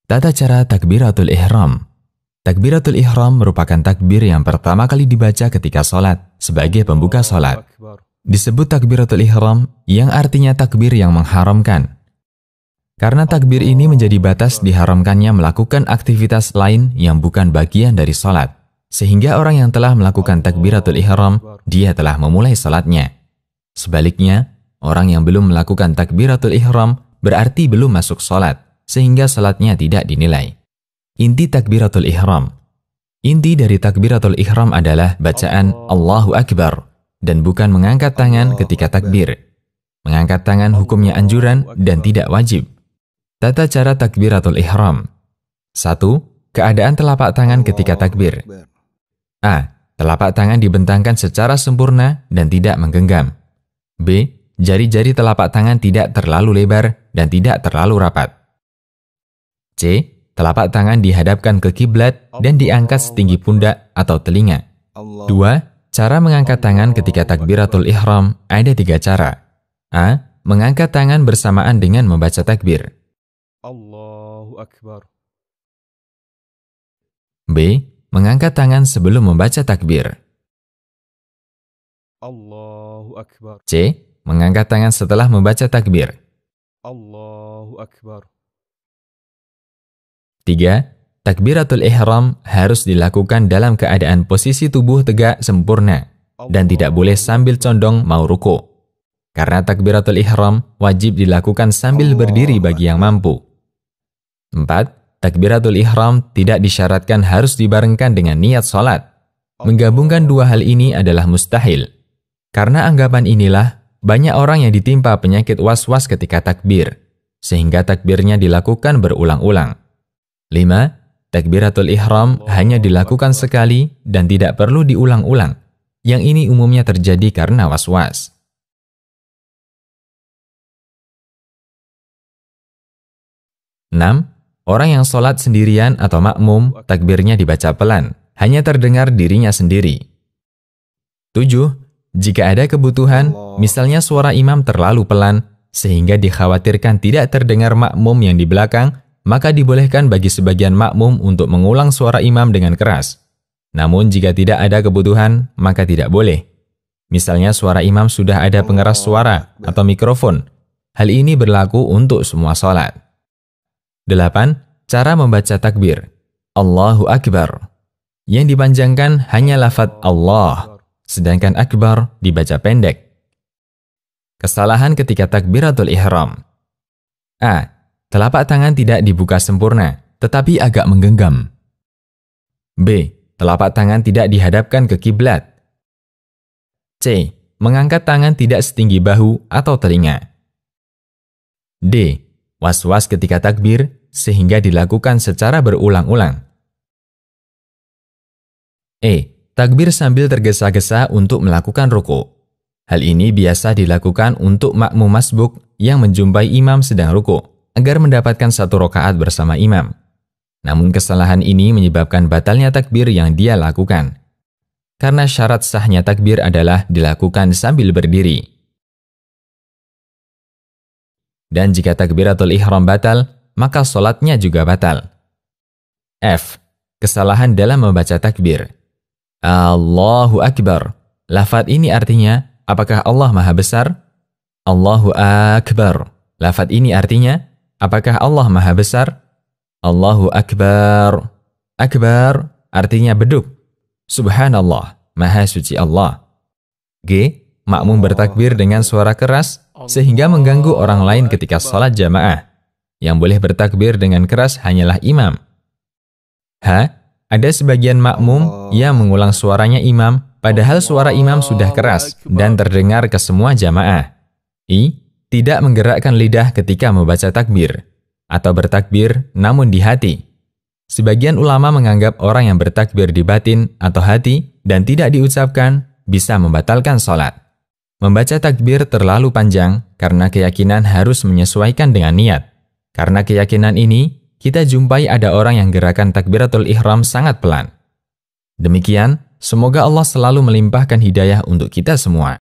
Tata cara takbiratul ihram. Takbiratul ihram merupakan takbir yang pertama kali dibaca ketika sholat sebagai pembuka sholat. Disebut takbiratul ihram yang artinya takbir yang mengharamkan. Karena takbir ini menjadi batas diharamkannya melakukan aktivitas lain yang bukan bagian dari sholat. Sehingga orang yang telah melakukan takbiratul ihram, dia telah memulai sholatnya. Sebaliknya, orang yang belum melakukan takbiratul ihram berarti belum masuk sholat, sehingga sholatnya tidak dinilai. Inti takbiratul ihram. Inti dari takbiratul ihram adalah bacaan Allahu Akbar dan bukan mengangkat tangan ketika takbir. Mengangkat tangan hukumnya anjuran dan tidak wajib. Tata cara takbiratul ihram. 1. Keadaan telapak tangan ketika takbir. A. Telapak tangan dibentangkan secara sempurna dan tidak menggenggam. B. Jari-jari telapak tangan tidak terlalu lebar dan tidak terlalu rapat. C. Telapak tangan dihadapkan ke kiblat dan diangkat setinggi pundak atau telinga. 2. Cara mengangkat tangan ketika takbiratul ihram ada 3 cara. A. Mengangkat tangan bersamaan dengan membaca takbir. Allahu Akbar. B. Mengangkat tangan sebelum membaca takbir. Allahu Akbar. C. Mengangkat tangan setelah membaca takbir. Allahu Akbar. 3. Takbiratul ihram harus dilakukan dalam keadaan posisi tubuh tegak sempurna dan tidak boleh sambil condong mau ruku. Karena takbiratul ihram wajib dilakukan sambil berdiri bagi yang mampu. 4. Takbiratul ihram tidak disyaratkan harus dibarengkan dengan niat sholat. Menggabungkan dua hal ini adalah mustahil. Karena anggapan inilah banyak orang yang ditimpa penyakit was-was ketika takbir, sehingga takbirnya dilakukan berulang-ulang. 5. Takbiratul ihram hanya dilakukan sekali dan tidak perlu diulang-ulang. Yang ini umumnya terjadi karena was-was. 6. Orang yang sholat sendirian atau makmum, takbirnya dibaca pelan, hanya terdengar dirinya sendiri. 7. Jika ada kebutuhan, misalnya suara imam terlalu pelan, sehingga dikhawatirkan tidak terdengar makmum yang di belakang, maka dibolehkan bagi sebagian makmum untuk mengulang suara imam dengan keras. Namun jika tidak ada kebutuhan, maka tidak boleh. Misalnya suara imam sudah ada pengeras suara atau mikrofon. Hal ini berlaku untuk semua sholat. 8. Cara membaca takbir. Allahu Akbar. Yang dipanjangkan hanya lafaz Allah, sedangkan Akbar dibaca pendek. Kesalahan ketika takbiratul ihram. A. Telapak tangan tidak dibuka sempurna, tetapi agak menggenggam. B. Telapak tangan tidak dihadapkan ke kiblat. C. Mengangkat tangan tidak setinggi bahu atau telinga. D. Was-was ketika takbir, sehingga dilakukan secara berulang-ulang. E. Takbir sambil tergesa-gesa untuk melakukan ruku. Hal ini biasa dilakukan untuk makmum masbuk yang menjumpai imam sedang ruku, agar mendapatkan 1 rakaat bersama imam. Namun kesalahan ini menyebabkan batalnya takbir yang dia lakukan. Karena syarat sahnya takbir adalah dilakukan sambil berdiri. Dan jika takbiratul ihram batal, maka sholatnya juga batal. F. Kesalahan dalam membaca takbir. Allahu Akbar. Lafaz ini artinya, apakah Allah Maha Besar? Allahu Akbar. Lafaz ini artinya, apakah Allah Maha Besar? Allahu Akbar. Akbar artinya beduk. Subhanallah, Maha Suci Allah. G. Makmum bertakbir dengan suara keras sehingga mengganggu orang lain ketika sholat jamaah. Yang boleh bertakbir dengan keras hanyalah imam. H. Ada sebagian makmum yang mengulang suaranya imam, padahal suara imam sudah keras dan terdengar ke semua jamaah. I. Tidak menggerakkan lidah ketika membaca takbir, atau bertakbir namun di hati. Sebagian ulama menganggap orang yang bertakbir di batin atau hati dan tidak diucapkan bisa membatalkan sholat. Membaca takbir terlalu panjang karena keyakinan harus menyesuaikan dengan niat. Karena keyakinan ini, kita jumpai ada orang yang gerakan takbiratul ihram sangat pelan. Demikian, semoga Allah selalu melimpahkan hidayah untuk kita semua.